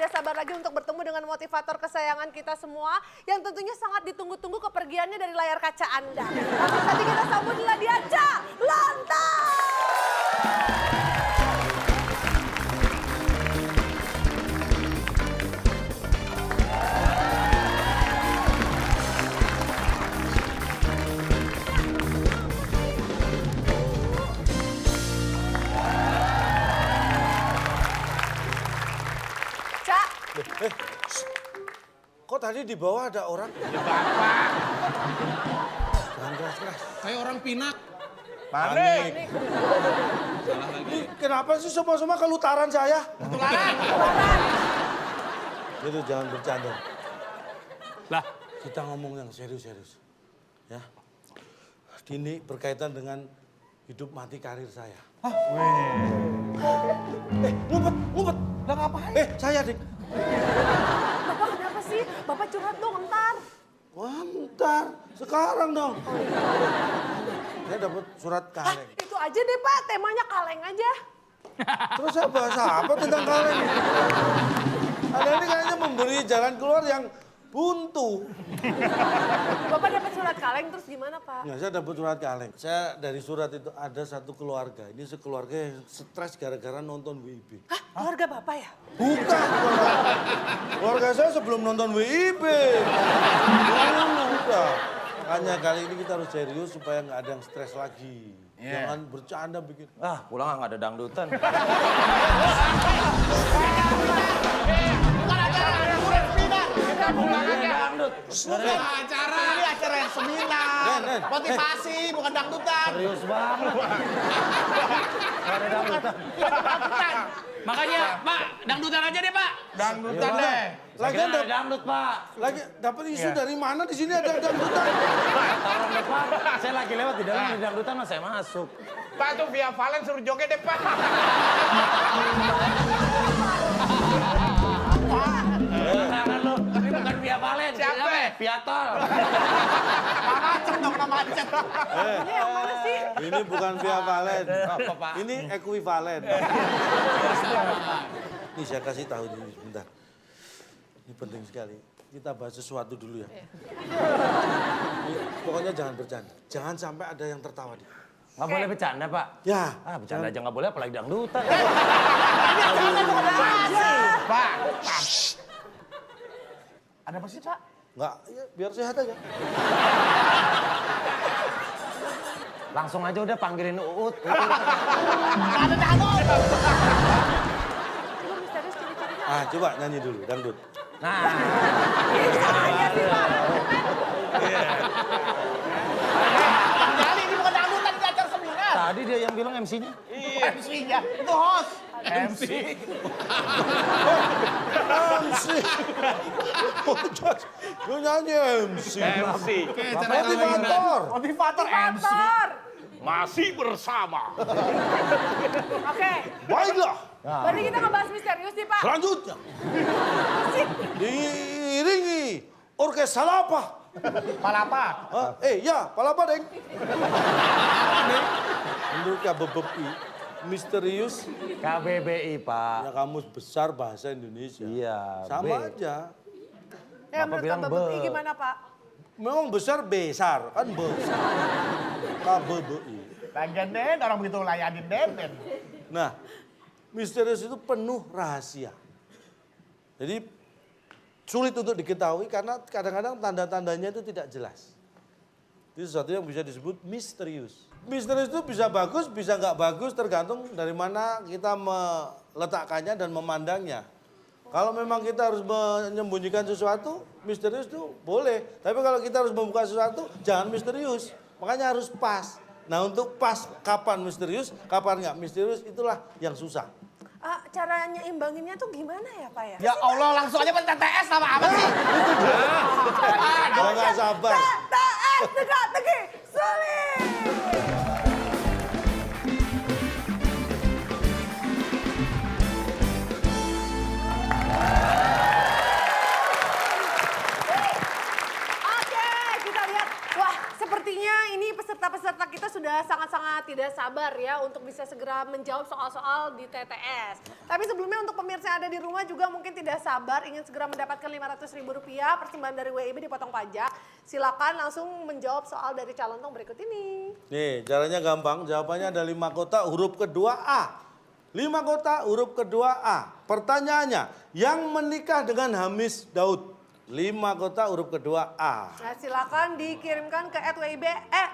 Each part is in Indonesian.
tidak sabar lagi untuk bertemu dengan motivator kesayangan kita semua yang tentunya sangat ditunggu-tunggu kepergiannya dari layar kaca Anda. Langsung saja kita sambutlah dia, Ca Lantas. Kok tadi di bawah ada orang? Ya Bapak. Jangan keras-keras. Kayak orang pinak. Panik. Salah lagi. Kenapa sih semua kelutaran saya? Ketularan. Itu jangan bercanda. Lah, Kita ngomong yang serius-serius. Ya. Ini berkaitan dengan hidup mati karir saya. Ngumpet. lah ngapain? Saya, Dik. Bapak kenapa sih? Bapak curhat dong, entar. Wah, bentar. Sekarang dong. Saya dapat surat kaleng. Itu aja deh Pak, temanya kaleng aja. Terus saya bahas apa tentang kaleng? Anda ini kayaknya memberi jalan keluar yang buntu. Bapak dapat surat kaleng terus gimana Pak? Ya, saya dapat surat kaleng. Saya dari surat itu ada satu keluarga. Ini sekeluarga yang stres gara-gara nonton WIB. Hah? Keluarga Bapak ya? Bukan. Keluarga saya sebelum nonton WIB. Udah. Makanya kali ini kita harus serius supaya nggak ada yang stres lagi. Jangan bercanda bikin. Pulang nggak ada dangdutan. Bukan acara. Ini acara yang seminar. Nen. Motivasi, bukan dangdutan. Serius banget. Nggak ada dangdutan. Makanya, Pak, dangdutan aja deh, Pak. Dangdutan deh. Lagi Kira ada dangdut, Pak. lagi dapat isu dari mana di sini ada dangdutan? Tolong deh, Pak. Saya lagi lewat di dalam, di dangdutan mas saya masuk. Pak tuh via Valen suruh joget deh Pak. Jangan lu, ini bukan Via Valen. Siapa? Viator. Macet dong nama macet. Ini yang mana sih? Ini bukan via Valen. Apa, Pak? Ini ekuivalen. Ini saya kasih tahu ini sebentar. Ini penting sekali. Kita bahas sesuatu dulu ya. Ini, pokoknya jangan bercanda. Jangan sampai ada yang tertawa di. Nggak boleh bercanda, Pak. Ya. Bercanda aja nggak boleh, apalagi dangdutan. Pak. Ada apa sih Pak? Enggak, ya, biar sehat aja. Langsung aja udah panggilin Uut. Ada dangdut. Coba misterius ciri-cirinya. Ah, coba nyanyi dulu, dangdut. Nah, Iya sih Pak. Kali ini bukan dangdutan, ini acara seminar. tadi dia yang bilang MC-nya. Iya. MC-nya, itu host. MC. MC. Lu nyanyi MC. MC. Motivator. Motivator MC. Motor. Masih bersama. Oke, Baiklah, berarti kita ngebahas misterius nih Pak. selanjutnya. Asik. Diiringi orkes Salapa. Palapa. Hah? Ya, Palapa, Deng. Menurut KBBI, misterius KBBI, Pak. ya kamus besar bahasa Indonesia. Iya, Sama B. aja. Ya, Bapak menurut bilang KBBI be. gimana Pak? Memang besar, kan besar. KBBI. Lagian Den, orang begitu layanin Den. Nah, misterius itu penuh rahasia. Jadi sulit untuk diketahui karena kadang-kadang tanda-tandanya itu tidak jelas. Itu sesuatu yang bisa disebut misterius. Misterius itu bisa bagus, bisa nggak bagus, tergantung dari mana kita meletakkannya dan memandangnya. Kalau memang kita harus menyembunyikan sesuatu, misterius itu boleh. Tapi kalau kita harus membuka sesuatu, jangan misterius. Makanya harus pas. Nah untuk pas kapan misterius, kapan nggak misterius, itulah yang susah. Caranya imbanginnya tuh gimana ya Pak ya? Ya Allah, langsung aja pencet TS sama apa sih? Kalau nggak sabar. TS teka-teki sulit. Oke, kita lihat. Wah, sepertinya ini peserta-peserta kita sudah sudah sangat-sangat tidak sabar ya untuk bisa segera menjawab soal-soal di TTS. Tapi sebelumnya untuk pemirsa yang ada di rumah juga mungkin tidak sabar ingin segera mendapatkan Rp500.000 persembahan dari WIB dipotong pajak. Silakan langsung menjawab soal dari calon tong berikut ini. Nih, caranya gampang. Jawabannya ada 5 kota huruf kedua A. 5 kota huruf kedua A. Pertanyaannya, yang menikah dengan Hamis Daud. 5 kota huruf kedua A. Nah, silakan dikirimkan ke @wib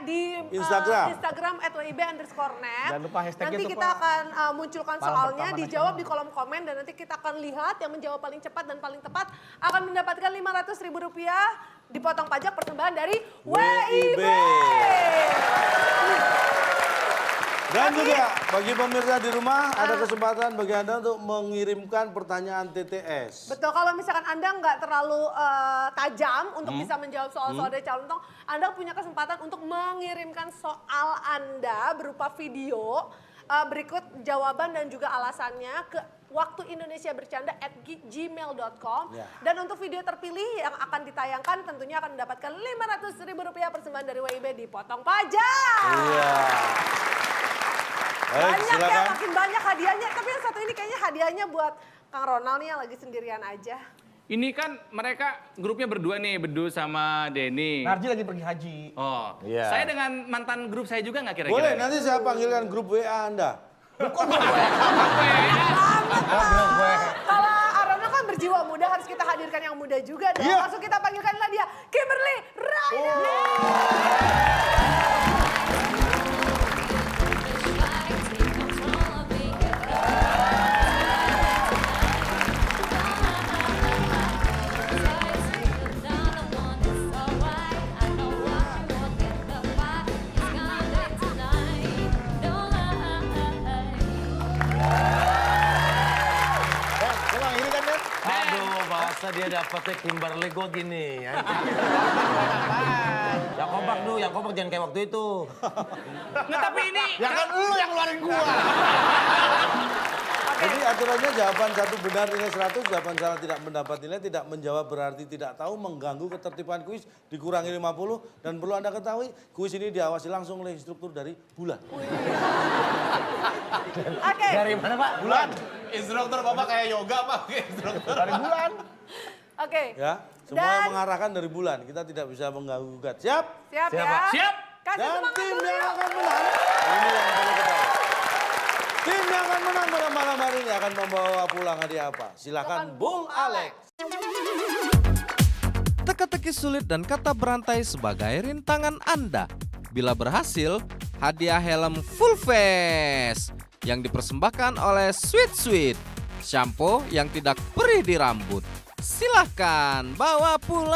di Instagram. Instagram @wib_net. Jangan lupa hashtagnya Nanti tuh, kita Pak. akan munculkan Malam soalnya, pertama dijawab nasional. di kolom komen dan nanti kita akan lihat yang menjawab paling cepat dan paling tepat akan mendapatkan Rp500.000 dipotong pajak persembahan dari WIB. Dan juga bagi pemirsa di rumah ada kesempatan bagi Anda untuk mengirimkan pertanyaan TTS. Betul, kalau misalkan Anda nggak terlalu tajam untuk bisa menjawab soal-soal dari calon tong, Anda punya kesempatan untuk mengirimkan soal Anda berupa video berikut jawaban dan juga alasannya ke waktuindonesiabercanda@gmail.com. Ya. Dan untuk video terpilih yang akan ditayangkan tentunya akan mendapatkan Rp500.000 persembahan dari WIB dipotong pajak. Iya. Baik, Banyak ya, silakan. makin banyak hadiahnya. Tapi yang satu ini kayaknya hadiahnya buat Kang Ronald nih yang lagi sendirian aja. Ini kan mereka grupnya berdua nih, Bedu sama Denny. Narji lagi pergi haji. Oh, Iya. saya dengan mantan grup saya juga nggak kira-kira? Boleh, nanti saya panggilkan grup WA Anda. Kalau Arona kan berjiwa muda, harus kita hadirkan yang muda juga dong. Iya. Langsung kita panggilkanlah dia, Kimberly Raina. Emang ini kan, Den? Aduh, masa dia dapetnya Kimberly gue gini. Yang kompak jangan kayak waktu itu. Nggak, tapi ini Ya kan lu yang ngeluarin gua. Jadi aturannya jawaban satu benar nilai 100, jawaban salah tidak mendapat nilai, tidak menjawab berarti tidak tahu, mengganggu ketertiban kuis dikurangi 50. Dan perlu Anda ketahui, kuis ini diawasi langsung oleh instruktur dari Bulan. Oke, Dari mana Pak? Bulan. Instruktur Bapak kayak yoga Pak, instruktur. Dari bulan. oke. Ya, semua Dan- yang mengarahkan dari Bulan. Kita tidak bisa mengganggu gugat. Siap? Siap Siap, ya. Pak. siap. Kasih Dan semangat tim dulu yang yuk. akan menang, ini yang perlu ketahui. Tim yang akan menang pada malam hari ini akan membawa pulang hadiah apa? Silakan Bung Alex. Teka-teki sulit dan kata berantai sebagai rintangan Anda. Bila berhasil, hadiah helm full face yang dipersembahkan oleh Sweet Sweet, shampoo yang tidak perih di rambut. Silahkan bawa pulang.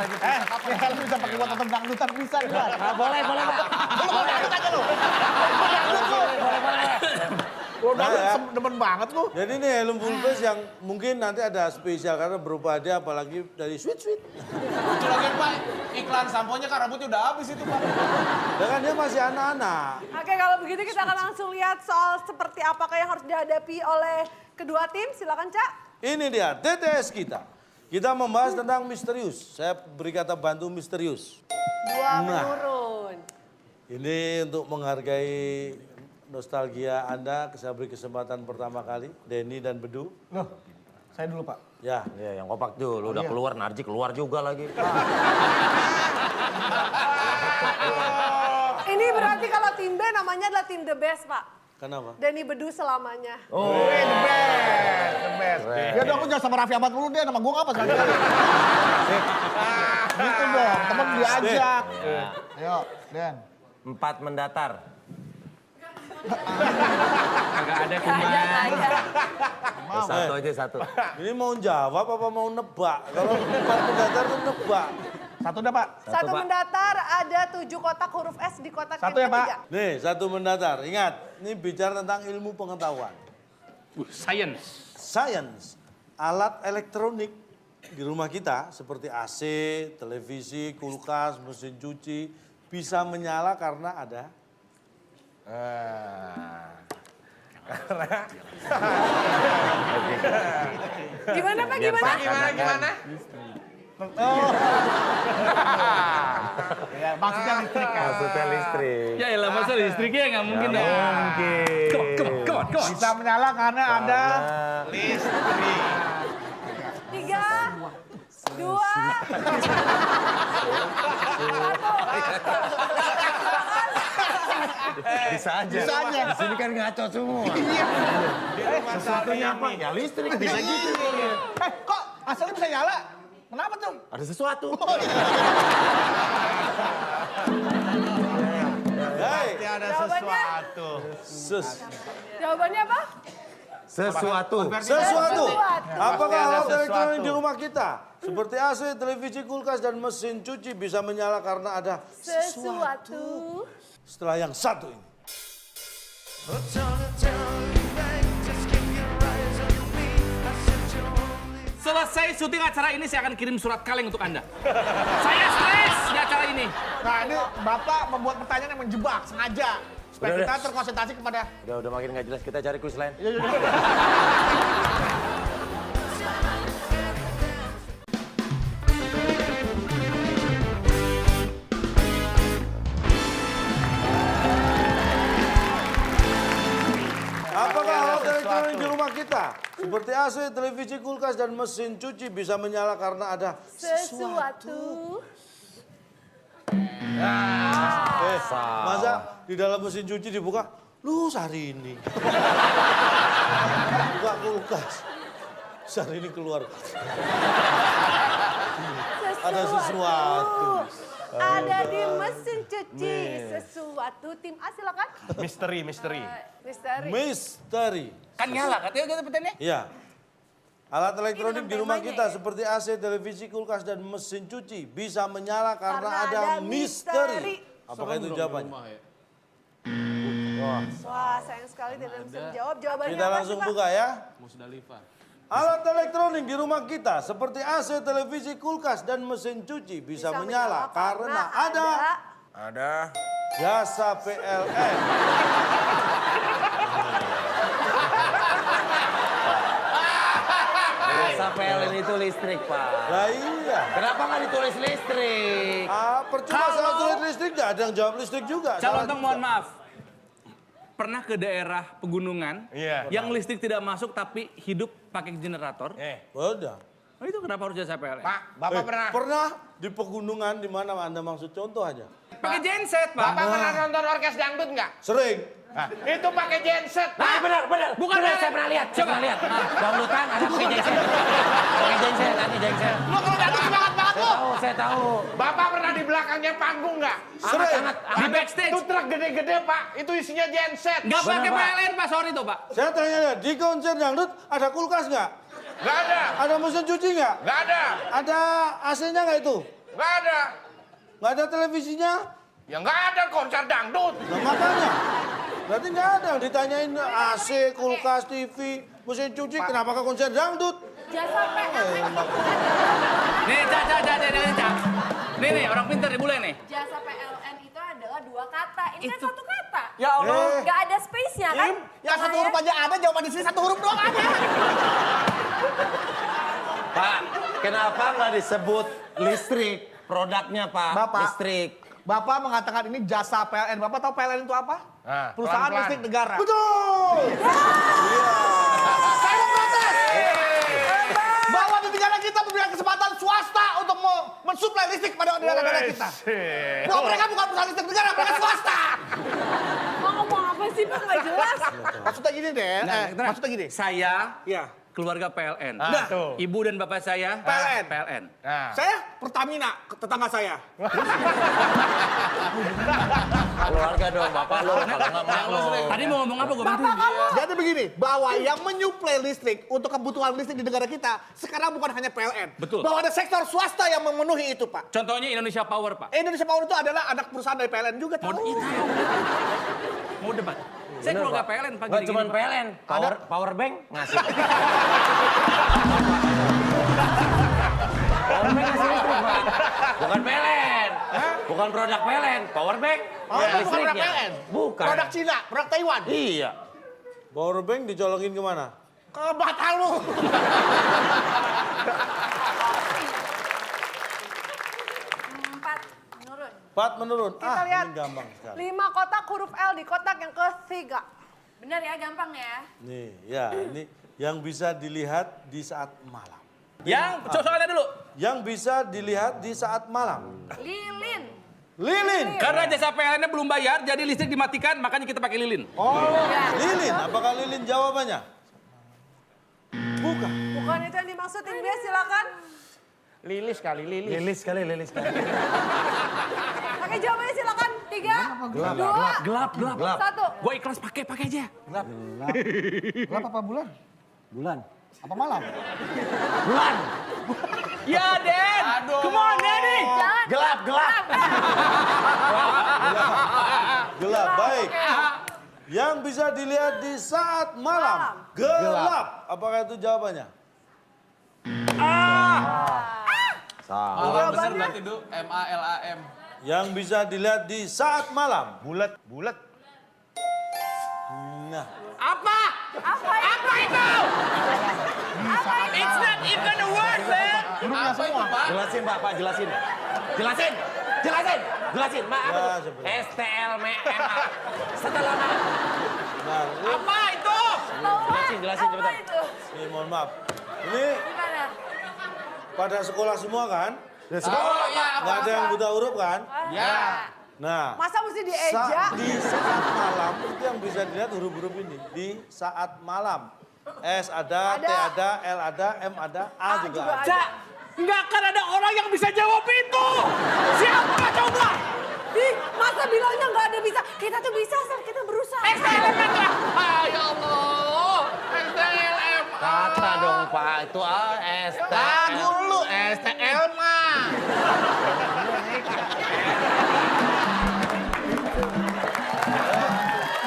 Ini helm bisa pakai buat nonton dangdutan bisa enggak? Boleh Pak. Lu mau dangdut aja lu. Lu dangdut demen banget lu. Jadi ini helm full face yang mungkin nanti ada spesial karena berupa hadiah apalagi dari Sweet Sweet. Lucu lagi Pak, iklan samponya kan rambutnya udah habis itu Pak. Dan kan dia masih anak-anak. Oke, kalau begitu kita akan langsung lihat soal seperti apakah yang harus dihadapi oleh kedua tim. Silakan, Cak. Ini dia TTS kita. Kita membahas tentang misterius. Saya beri kata bantu misterius. Dua Nah. menurun. Ini untuk menghargai nostalgia Anda, saya beri kesempatan pertama kali, Denny dan Bedu. Loh, saya dulu Pak. Ya, Iya, yang kompak tuh, lu udah Iya. keluar, Narji keluar juga lagi. Ini berarti kalau tim B namanya adalah tim the best, Pak. kenapa? Denny Bedu selamanya. Wih, the best, the best. Ya dong, aku jangan sama Raffi Ahmad dulu deh, nama gue apa sekali. Gitu dong, temen diajak. Ayo, Den. 4 mendatar. Agak ada kuman. Satu aja satu. Ini mau jawab apa mau nebak? Kalau pendatar itu nebak. Satu dah Pak. Satu Pak. mendatar ada 7 kotak huruf S di kotak Satu yang ya, Pak. ketiga. Nih, satu mendatar. Ingat, ini bicara tentang ilmu pengetahuan. Science. Science, alat elektronik di rumah kita seperti AC, televisi, kulkas, mesin cuci bisa menyala karena ada Gimana, Pak? Gimana? Gimana? Ya, maksudnya listrik kan. Maksudnya listrik. Ya elah, masa listriknya nggak mungkin dong. Mungkin. Come on. Bisa menyala karena ada Listrik. 3, 2, Bisa aja. Bisa aja. Di sini kan ngaco semua. Sesuatunya apa? Ya listrik bisa gitu. kok asalnya bisa nyala? Kenapa tuh? Ada sesuatu. Hei, Pasti ada Jawabannya? sesuatu. jawabannya apa? Sesuatu. sesuatu. Apakah ada alat elektronik sesuatu. di rumah kita seperti AC, televisi, kulkas, dan mesin cuci bisa menyala karena ada Sesuatu. setelah yang satu ini? Selesai syuting acara ini, saya akan kirim surat kaleng untuk Anda. Saya stres di acara ini. Nah ini Bapak membuat pertanyaan yang menjebak sengaja. Supaya Udah, kita udah. terkonsentrasi kepada... Udah makin nggak jelas, kita cari kuis lain. Apakah alat elektronik di rumah kita seperti AC, televisi, kulkas, dan mesin cuci bisa menyala karena ada Sesuatu. masa di dalam mesin cuci dibuka, lu hari ini. Buka kulkas, hari ini keluar. Ada sesuatu. Ada di mesin cuci. Sesuatu. Tim A silakan. Misteri. Misteri. Misteri. Kan nyala katanya pertanyaannya. Iya. Alat elektronik Ini di rumah temanya kita ya? seperti AC, televisi, kulkas, dan mesin cuci bisa menyala karena Karena ada ada misteri. misteri. Apakah itu jawabannya? Wah, sayang sekali tidak bisa menjawab. Jawabannya Kita apa sih, langsung Pak? buka ya. Alat elektronik di rumah kita seperti AC, televisi, kulkas, dan mesin cuci bisa menyala karena ada Ada. jasa PLN. Jasa PLN itu listrik, Pak. Lah iya. Kenapa nggak ditulis listrik? Percuma salah tulis listrik, nggak ada yang jawab listrik juga. Calon Salah Tong, juga. mohon maaf. Pernah ke daerah pegunungan Iya. yang listrik tidak masuk tapi hidup pakai generator? Udah. Oh, itu kenapa harus jasa PLN? Pak, Bapak pernah Pernah di pegunungan di mana Anda maksud contoh aja? Pakai genset, Pak. Bapak pernah nonton orkes dangdut nggak? Sering. Itu pakai genset. Nah, benar. Bukan benar, PLN. saya pernah lihat. Coba. Dangdutan ada pakai genset. Pakai genset, ada genset. Lu kalau dangdut semangat banget lu. Saya tahu. Bapak pernah di belakangnya panggung nggak? Sering. Di backstage. Itu truk gede-gede Pak, itu isinya genset. Nggak pakai Pak. PLN, Pak. Sorry tuh, Pak. Saya tanya ya, di konser dangdut ada kulkas nggak? Nggak ada, Ada mesin cuci nggak? nggak ada, Ada AC-nya nggak itu? nggak ada. Nggak ada televisinya? Ya nggak ada konser dangdut. Nah makanya. Berarti nggak ada yang ditanyain AC, kulkas, TV, mesin cuci, kenapa ke konser dangdut? Jasa PLN. Nih, Cak. Nih, orang pintar nih, bule nih. Jasa PLN itu adalah 2 kata. Ini kan 1 kata. Ya Allah. Gak ada space-nya kan? Yang 1 huruf aja ada, jawaban di sini 1 huruf doang ada. Pak, kenapa nggak disebut listrik? Produknya, Pak. Bapak. Listrik. Bapak mengatakan ini jasa PLN. Bapak tahu PLN itu apa? Nah, Perusahaan pelan-pelan. listrik negara. Betul! Saya mau protes. Bahwa di negara kita memberikan kesempatan swasta untuk mensuplai listrik pada negara kita. Bahwa mereka bukan perusahaan listrik negara, mereka swasta. Mau ngomong apa sih, Pak? Nggak jelas. Maksudnya gini deh, maksudnya gini. Saya Ya. keluarga PLN. Nah, tuh. Ibu dan bapak saya PLN. Nah, Saya Pertamina, tetangga saya. Keluarga dong, Bapak lo. Kalau nggak mak lo. Tadi mau ngomong apa gue bantuin? Jadi begini, bahwa yang menyuplai listrik untuk kebutuhan listrik di negara kita sekarang bukan hanya PLN. Betul. Bahwa ada sektor swasta yang memenuhi itu, Pak. Contohnya Indonesia Power, Pak. Indonesia Power itu adalah anak perusahaan dari PLN juga, tahu. Mau debat. Saya keluarga PLN, Pak. Nggak gini-gini, cuma Pak. PLN, power bank ngasih. Power bank ngasih listrik, Pak. Bukan PLN. Bukan produk PLN, power bank. Oh, itu bukan produk listriknya. PLN. Bukan. Produk Cina, produk Taiwan. Iya. Powerbank dicolongin kemana? Ke Batal lu. 4 menurun. Kita lihat Ini gampang sekali. 5 kotak huruf L di kotak yang ketiga. Bener ya, gampang ya. Nih, ya ini yang bisa dilihat di saat malam. Yang soalnya dulu. Yang bisa dilihat di saat malam. Lilin. Lilin. Karena jasa PLN-nya belum bayar, jadi listrik dimatikan, makanya kita pakai lilin. Oh, lilin. Apakah lilin jawabannya? Bukan. Bukan itu yang dimaksud, India silakan. Lilis kali, lilis. Lilis kali. Pakai jawabannya silakan. 3, 2, Gelap. 1. Gue ikhlas pakai aja. Gelap apa bulan? Bulan. Apa malam? Bulan. Ya, Den. Come on, Denny. Gelap. Gelap, baik. Yang bisa dilihat di saat malam. Gelap. Apakah itu jawabannya? Malam besar berarti itu MALAM. Yang bisa dilihat di saat malam. Bulat. Nah, Apa itu? It's not even a word, man. Apa itu, Pak? Jelasin, Pak, jelasin. Jelasin, Mak. Ya, sebenarnya. STLMA. Setelah Mak. nah Apa itu? Jelasin cepetan. ini mohon maaf. Ini Gimana? pada sekolah semua kan? Oh iya, Nggak ada yang buta huruf kan? Ya. Nah, Masa mesti dieja? di saat malam itu yang bisa dilihat huruf-huruf ini. Di saat malam. S ada, T ada, L ada, M ada, A juga ada. Cak, nggak akan ada orang yang bisa jawab itu. Siapa coba? Ih, masa bilangnya nggak ada bisa? Kita tuh bisa asal kita berusaha. STLM aja. Ya Allah. STLM. Kata dong, Pak. Itu STL. Dulu STL mah.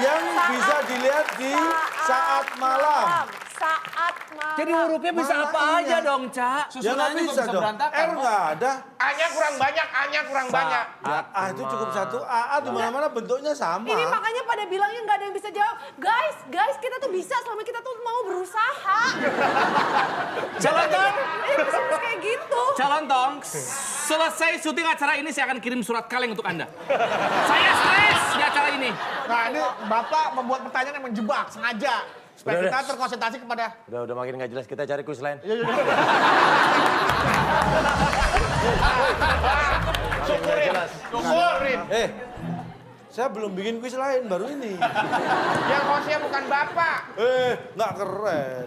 Yang bisa dilihat di saat malam. Saat malam. Jadi hurufnya bisa apa aja dong, Cak? Ya nggak bisa dong. R nggak ada. A-nya kurang banyak, A-nya kurang banyak. Ya, A itu cukup satu. A di mana-mana bentuknya sama. Ini makanya pada bilangnya nggak ada yang bisa jawab. Guys, kita tuh bisa selama kita tuh mau berusaha. Jalan dong. Ini bisa kayak gitu. Calon Tong, selesai syuting acara ini saya akan kirim surat kaleng untuk Anda. Saya stres di acara ini. Nah ini Bapak membuat pertanyaan yang menjebak sengaja. Supaya Udah, kita terkonsentrasi kepada... Udah makin nggak jelas. Kita cari kuis lain. Syukurin. Saya belum bikin kuis lain, baru ini. Yang hostnya bukan Bapak. Nggak keren.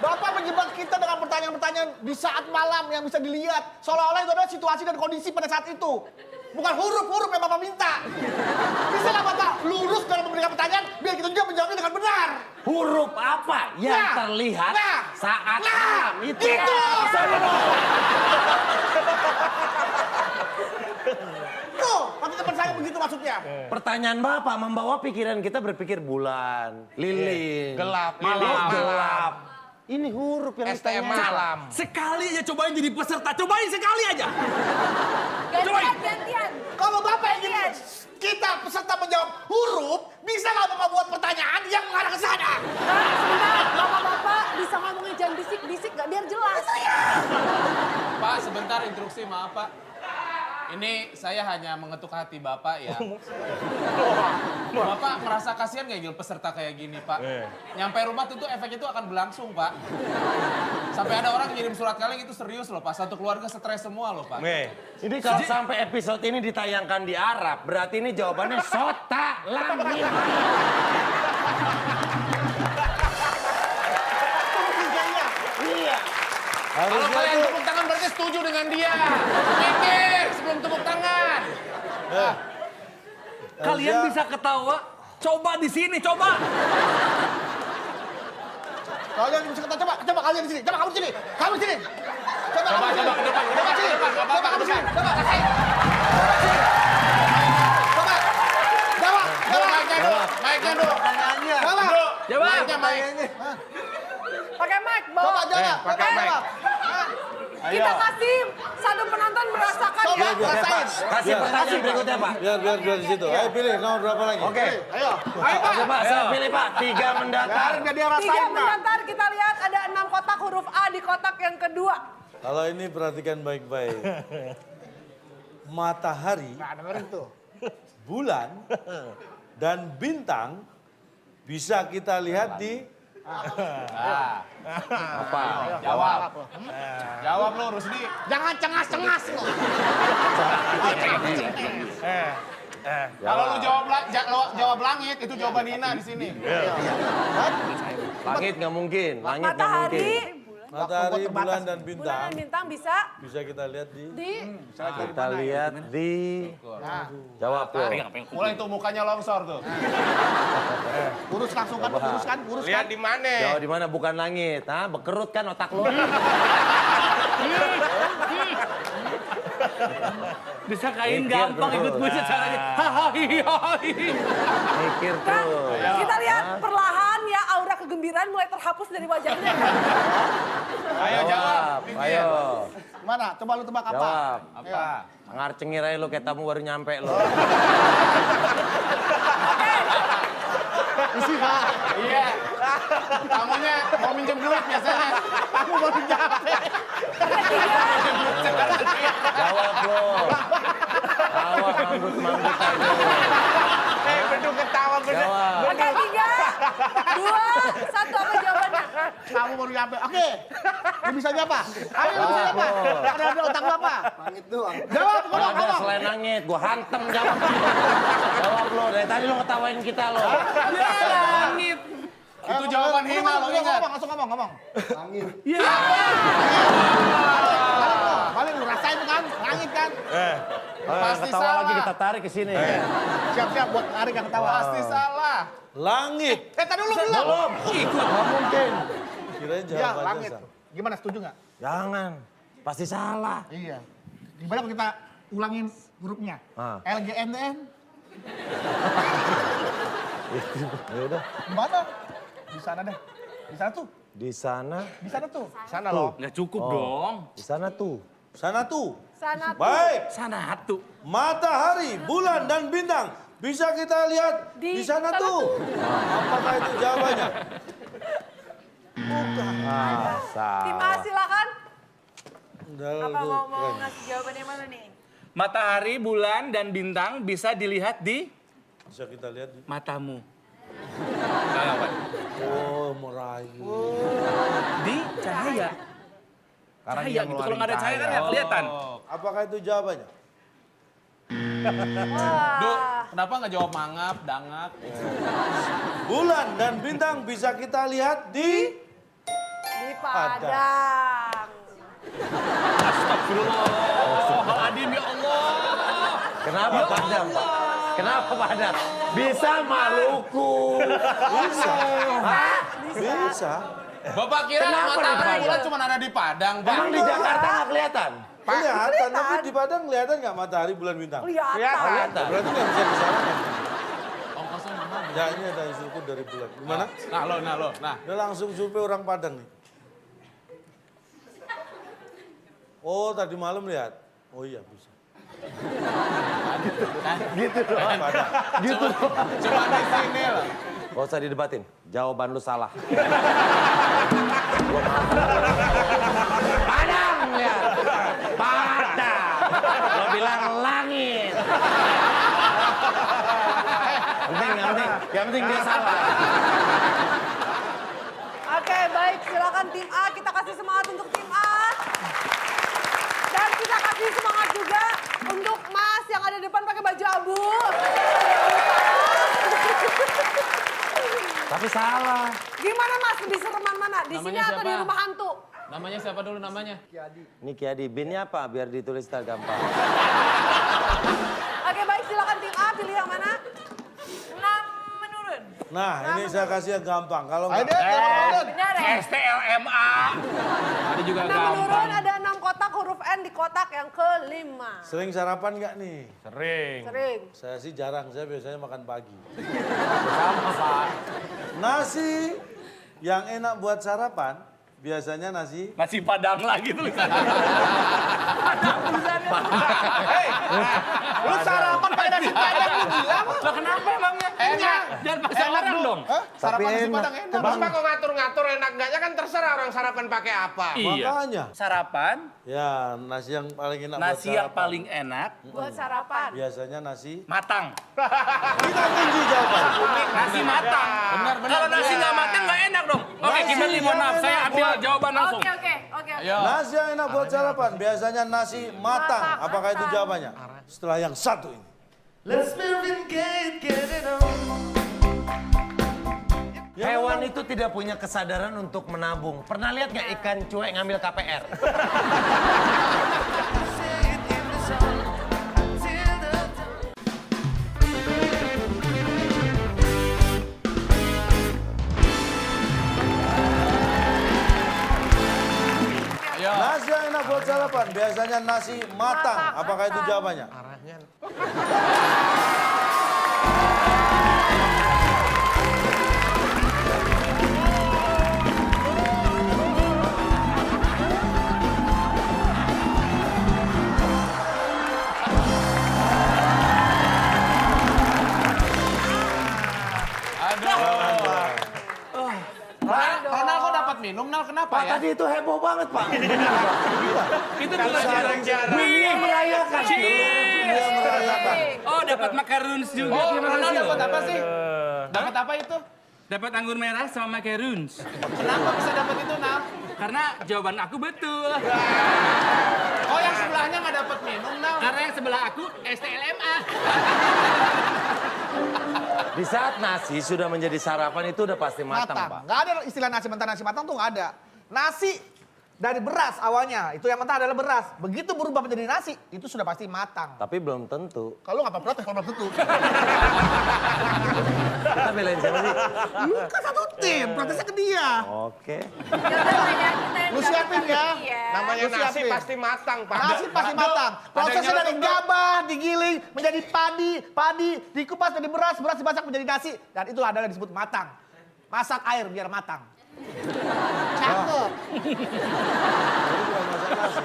Bapak menjebak kita dengan pertanyaan-pertanyaan di saat malam yang bisa dilihat. Seolah-olah itu adalah situasi dan kondisi pada saat itu. Bukan huruf-huruf yang Bapak minta. Bisalah Bapak lurus dalam memberikan pertanyaan, biar kita juga menjawabnya dengan benar. Huruf apa yang Nah, terlihat nah, saat nah, malam itu? gitu. Tuh, nanti teman saya begitu maksudnya. Pertanyaan Bapak membawa pikiran kita berpikir bulan, lilin, Gelap, malam, malam. gelap. Ini huruf yang STM ditanya. malam. Sekali aja cobain jadi peserta, cobain sekali aja. Gantian. Kalau Bapak ingin kita peserta menjawab huruf, bisa nggak Bapak buat pertanyaan yang mengarah ke sana? Sebentar, bapak-bapak bisa ngomongnya jangan bisik-bisik nggak biar jelas. Pak, sebentar instruksi, maaf Pak. Ini saya hanya mengetuk hati Bapak ya. Bapak merasa kasihan nggak Gil peserta kayak gini Pak? Nyampe rumah tentu efeknya itu akan berlangsung Pak. Sampai ada orang ngirim surat kaleng itu serius loh Pak. Satu keluarga stres semua loh Pak. Ini kalau sampai episode ini ditayangkan di Arab, berarti ini jawabannya sota langit. Iya. Kalau kalian tepuk tangan berarti setuju dengan dia. Mikir sebelum tepuk tangan. Kalian bisa ketawa, coba di sini, coba. Kalian bisa kata coba kalian di sini, coba kamu di sini, kamu di sini. Coba kamu di sini. ke depan. Coba sini. Coba kamu di sini. Coba kasih. Coba. Jawab. Mic-nya dulu. Mic-nya dulu. Jawab. Coba. Mic-nya mic. Pakai mic, bawa. Coba jawab. pakai mic. Jawab. Kita kasih satu penonton merasakan Coba ya. rasain. Kasih pertanyaan berikutnya, Pak. Biar di situ. Ayo pilih nomor berapa lagi? Oke. Ayo. Ayo Pak. Coba saya pilih, Pak. 3 mendatar. Biar dia 3 rasain Pak. pendatar kita lihat ada 6 kotak huruf A di kotak yang kedua. Kalau ini perhatikan baik-baik. matahari, Nah, dengerin tuh. bulan, dan bintang bisa kita lihat di Apa? Jawab. Jawab lo, Rusdi. Jangan cengas-cengas lo. Kalau lu jawab langit, itu jawaban Nina di sini. Langit nggak mungkin. Langit nggak Matahari. mungkin. matahari, bulan, dan Bulan bintang. dan bintang bisa Bisa kita lihat di... Kita lihat di... Jawab lo. Mulai tuh mukanya longsor tuh. Urus langsung kan, urus kan, urus kan. Lihat di mana? Jawab di mana? Bukan langit. Hah? Bekerut kan otak lo? Disangkain Mikir gampang terus. ikut gue caranya. Hahaha. Mikir Kan, tuh. kita lihat perlahan ya aura kegembiraan mulai terhapus dari wajahnya. Ayo jawab. Ayo. Mana? Coba lu tebak apa? Jawab. Apa? Ngar cengir aja lo, kayak tamu baru nyampe lo. Iya. Tamunya mau minjem duit biasanya. Aku baru nyampe. Jawab lo. Jawab manggut-manggut aja. Bedung ketawa bener. Jawab. Oke, 3, 2, 1 apa jawabannya? Kamu baru nyampe. Oke. Lu bisa apa? Ayo lu bisa apa? Ada otak lu apa? Langit doang. Jawab, Kalau ada ngomong. selain langit, gua hantem jawab. Jawab lo, dari tadi lo ngetawain kita lo. Langit. Itu jawaban Hina lo ingat. Langsung ngomong. Ya. Balik lu rasain kan? Langit kan? Pasti Ketawa salah. lagi kita tarik ke sini. Siap-siap buat narik yang ketawa. Pasti salah. Langit. Tadi dulu belum. Nggak mungkin. Kirain Ya, jawabannya langit. salah. Gimana, setuju nggak? Jangan. Pasti salah. Iya. Gimana kalau kita ulangin hurufnya? Ah. LGNN. Ya udah. Gimana? Di sana deh. Di sana tuh. Di sana. Di sana tuh. Sana lo. Nggak cukup dong. Di sana tuh. Sana tuh. Sana tuh. Baik. Sana hatu. Matahari, bulan, dan bintang. Bisa kita lihat Di di sana sana tuh. Apakah itu jawabannya? Tim A silakan. Apa mau ngasih jawabannya mana nih? Matahari, bulan, dan bintang bisa dilihat di Bisa kita lihat di... matamu. Nah, apa? Oh, merayu. Di cahaya. Cahaya gitu. Kalau nggak ada cahaya kan nggak kelihatan. Apakah itu jawabannya? Duh, kenapa nggak jawab mangap, dangap? Bulan dan bintang bisa kita lihat di... Di Padang. Astagfirullahaladzim ya Allah. Kenapa Padang, Pak? Kenapa Padang? Bisa Maluku. Bisa. Hah? Bisa. Bapak kira Kenapa di matahari Padang? bulan cuma ada di Padang, Pak? Emang di Jakarta nggak kelihatan? Kelihatan, tapi di Padang kelihatan nggak matahari, bulan, bintang? Kelihatan. Kelihatan. Berarti nggak bisa disalahkan. Ongkosnya mahal. Ya, ini ada instruktur dari bulan. Gimana? Nah. Dia langsung survei orang Padang nih. Oh, tadi malam lihat. Oh iya, bisa. Gitu doang. Padang. Gitu doang. Cuma di sini loh. Gak usah didebatin. Jawaban lu salah. Padang ya. Padang. Lo bilang langit. Yang penting dia salah. Oke, baik. Silakan tim A. Kita kasih semangat untuk tim A. Dan kita kasih semangat juga untuk Mas yang ada di depan pakai baju abu. Tapi salah. Gimana Mas? Lebih sereman mana? Di sini Namanya atau di siapa? rumah hantu? Namanya siapa dulu namanya? Ini Kiadi, binnya apa? Biar ditulis tak gampang. Oke, baik. Silakan tim A. Pilih yang mana? 6 menurun. Nah, ini saya kasih yang gampang. Kalau Ayo nggak... deh, Benar ya? STLMA. Ada juga 6 menurun, ada 6 kotak huruf N di kotak yang kelima. Sering sarapan nggak nih? Sering. Sering. Saya sih jarang, saya biasanya makan pagi. Sama Pak. Nasi yang enak buat sarapan, biasanya nasi... Nasi Padang lagi tulisannya. Lu sarapan pakai nasi padang lu bilang. Lah kenapa emangnya? Enak. Jangan paksa orang dong. Hah? Sarapan nasi Padang enak. Bapak kok ngatur-ngatur enak enggaknya kan terserah orang sarapan pakai apa. Iya. Makanya. Sarapan, Ya, nasi yang paling enak buat nasi yang sarapan. paling enak, Buat sarapan. Biasanya nasi. matang. Kita tinggi jawaban. Nasi matang. Benar. Kalau nasi nggak matang nggak enak dong. Oke, Nasi Kimberly mohon maaf, yang saya enak ambil buat- jawaban langsung. Oke. Ayo. Nasi yang enak buat sarapan biasanya nasi matang. Apakah itu jawabannya? Setelah yang satu ini. Hewan itu tidak punya kesadaran untuk menabung. Pernah lihat nggak ikan cuek ngambil KPR? Ayo. Nasi yang enak buat sarapan biasanya nasi matang. Apakah itu jawabannya? Aduh. Ronald kok dapat minum, Nal? Kenapa Pak ya? tadi itu heboh banget Pak. Itu bukan jarang-jarang. Dunia merayakan. Dia merayakan. Oh, dapat macaroons juga. Oh, Terima Ronald kasih dapat loh. apa sih? Dapat apa itu? Dapat anggur merah sama macaroons. Kenapa bisa dapat itu, Nal? Karena jawaban aku betul. Oh, yang sebelahnya nggak dapat minum, Nal? Karena yang sebelah aku STLMA. Di saat nasi sudah menjadi sarapan itu udah pasti matang, Pak. Nggak ada istilah nasi mentah, nasi matang tuh nggak ada. Nasi dari beras awalnya, itu yang mentah adalah beras. Begitu berubah menjadi nasi, itu sudah pasti matang. Tapi belum tentu. Kalau nggak protes, kalau belum tentu. Kita belain siapa sih? Kan satu tim, protesnya ke dia. Oke. Lu siapin ya. Namanya Lu nasi siapin. pasti matang, Pak. Nasi pasti matang. Prosesnya dari gabah, digiling, menjadi padi dikupas menjadi beras, beras dimasak menjadi nasi. Dan itu adalah disebut matang. Masak air biar matang. Cakep. Jadi bukan masak nasi.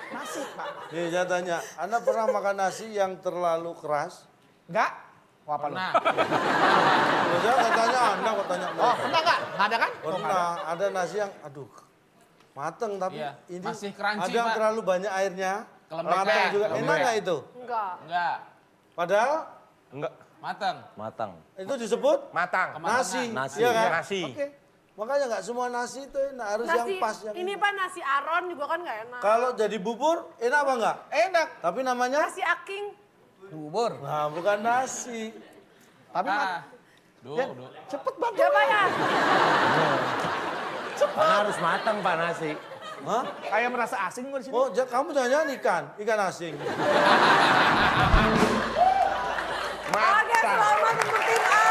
Nasi, Pak. Nih, saya tanya, Anda pernah makan nasi yang terlalu keras? Enggak? Oh, apa lu? Nah, Kalau saya nggak tanya Anda, kok tanya Oh, mereka. pernah nggak? Nggak ada kan? Pernah, ada nasi yang, aduh, mateng tapi Iya, ini masih crunchy, ada yang Pak. terlalu banyak airnya. Kelembek, Mateng Pak. juga, Lembek. enak nggak itu? Enggak. enggak. Padahal Enggak. Matang. Matang. itu disebut Matang. nasi. Nasi. Iya kan? Nasi. Oke. Makanya nggak semua nasi itu enak, harus yang Nasi, pas. Yang ini Pak nasi aron juga kan nggak enak. Kalau jadi bubur, enak apa enggak? Enak. Tapi namanya? Nasi aking. Bubur. Nah, bukan nasi. Tapi Ah. ya, Duh. cepet banget. Ya Pak ya? Karena harus matang, Pak, nasi. Hah? Kayak merasa asing gue di sini. Oh, kamu jangan ikan asing. Oke, selamat untuk tim A.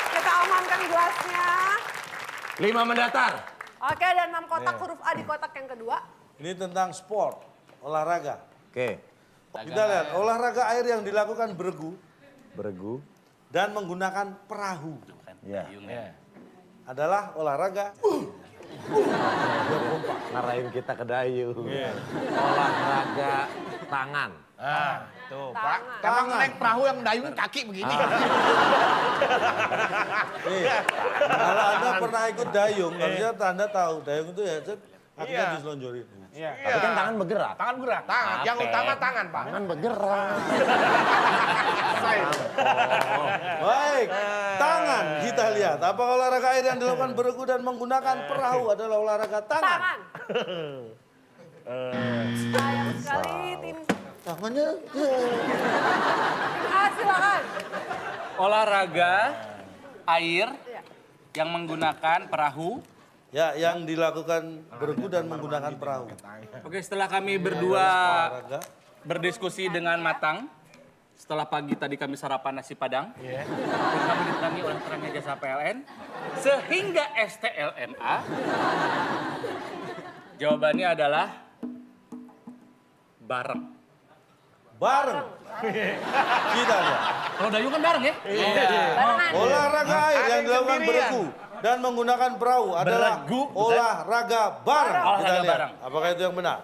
Kita amankan gelasnya. 5 mendatar. Oke, ada 6 kotak huruf A di kotak yang kedua. Ini tentang sport, olahraga. Oke. Kita lihat, olahraga air yang dilakukan beregu Beregu. dan menggunakan perahu Ya. adalah olahraga. Ngarahin kita ke dayung. Olahraga tangan. Tuh, Tangan. Pak. Emang naik perahu yang dayung kaki begini. Nih, kalau Anda pernah ikut dayung, harusnya Anda tahu dayung itu ya akhirnya diselonjorin. Tapi kan tangan bergerak. Tangan gerak. Tangan. Yang utama tangan, Pak. Tangan bergerak. Baik, tangan kita lihat. Apakah olahraga air yang dilakukan beregu dan menggunakan perahu adalah olahraga tangan? Tangan. Sayang sekali tim Tangannya. A, silakan. Olahraga air yang menggunakan perahu. Ya, yang dilakukan beregu dan menggunakan perahu. Oke, setelah kami berdua Olahraga. berdiskusi dengan matang, setelah pagi tadi kami sarapan nasi padang, dan kami ditemani oleh terangnya jasa PLN, sehingga STLMA, jawabannya adalah bareng. Bareng. Kita lihat. Kalau dayung kan bareng ya? Barengan. Olahraga air yang dilakukan beregu dan menggunakan perahu adalah olahraga bareng. Kita Olahraga lihat. bareng. Apakah itu yang benar?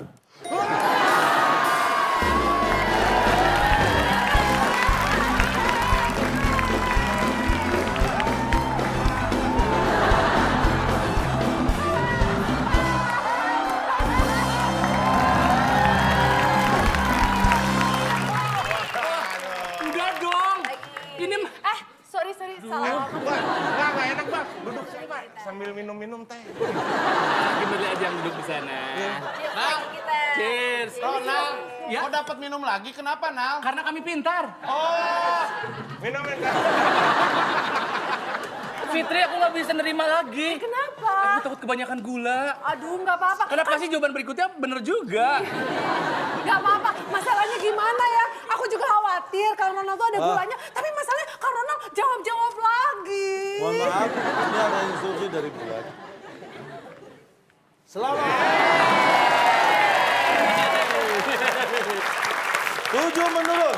sambil minum-minum teh. Kimberly aja yang duduk di sana. Cheers lagi kita. Cheers. Oh, Nal, Ya. kau dapat minum lagi? Kenapa, Nal? Karena kami pintar. Oh, Minum teh. Fitri, aku nggak bisa nerima lagi. Kenapa? Aku takut kebanyakan gula. Aduh, nggak apa-apa. Karena pasti jawaban berikutnya bener juga. Nggak apa-apa. Masalahnya gimana ya? Aku juga khawatir kalau Ronald tuh ada gulanya. Tapi masalahnya kalau Ronald jawab lagi. Mohon maaf, ini ada instruksi dari Bulan. Selamat. 7 menurun.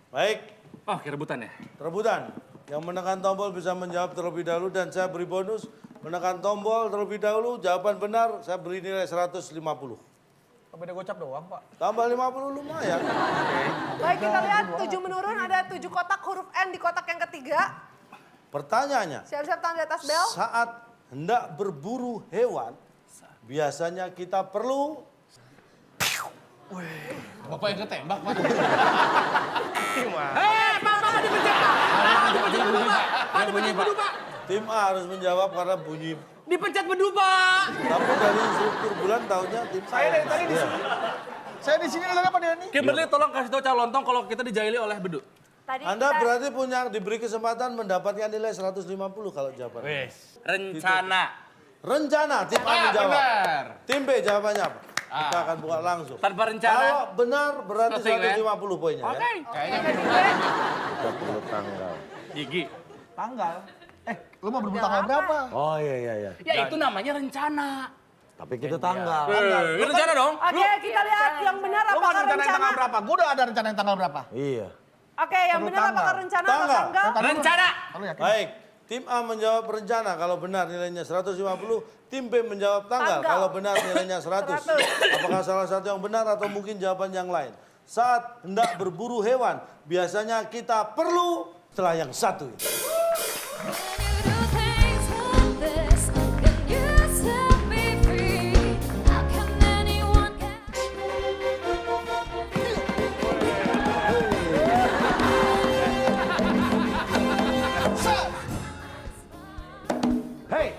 Baik, Oh, kerebutan ya? rebutan. Yang menekan tombol bisa menjawab terlebih dahulu dan saya beri bonus. Menekan tombol terlebih dahulu, jawaban benar saya beri nilai 150. beda gocap doang, Pak. Tambah 50 lumayan. Baik, kita lihat 7 menurun. Ada 7 kotak huruf N di kotak yang ketiga. Pertanyaannya, Siap-siap tangan di atas bel. saat hendak berburu hewan, biasanya kita perlu Bapak yang ketembak, Pak. Bapak di penjara. Dia bunyi, Pak. tim A harus menjawab karena bunyi. Dipencet bedu, Pak. Tapi dari instruktur Bulan tahunya tim A. Saya dari tadi di Iya. sini. Saya di sini ada apa dia nih? Kimberly, tolong kasih tahu calontong kalau kita dijaili oleh bedu. Tadi Anda kita berarti diberi kesempatan mendapatkan nilai 150 kalau jawaban. Rencana. Rencana tim A menjawab. Benar. Tim B jawabannya apa? Kita akan buka langsung. Tanpa rencana. Kalau benar berarti Selesai, kan? 150 poinnya ya. Kayaknya Kita perlu tanggal. Gigi. tanggal. Lu mau berburu tanggal berapa? Oh iya. Ya itu namanya rencana. Tapi kita tanggal. Rencana dong. Oke, kita lihat yang benar Lu mau apakah rencana yang tanggal rencana. berapa? Gua udah ada rencana yang tanggal berapa? Iya. Oke, yang benar apakah rencana atau Tanggal. tanggal? Rencana. Lu yakin? Baik, tim A menjawab rencana kalau benar nilainya 150, tim B menjawab tanggal Tanggal. kalau benar nilainya 100. Apakah salah satu yang benar atau mungkin jawaban yang lain? Saat hendak berburu hewan, biasanya kita perlu setelah yang satu ini. Hei,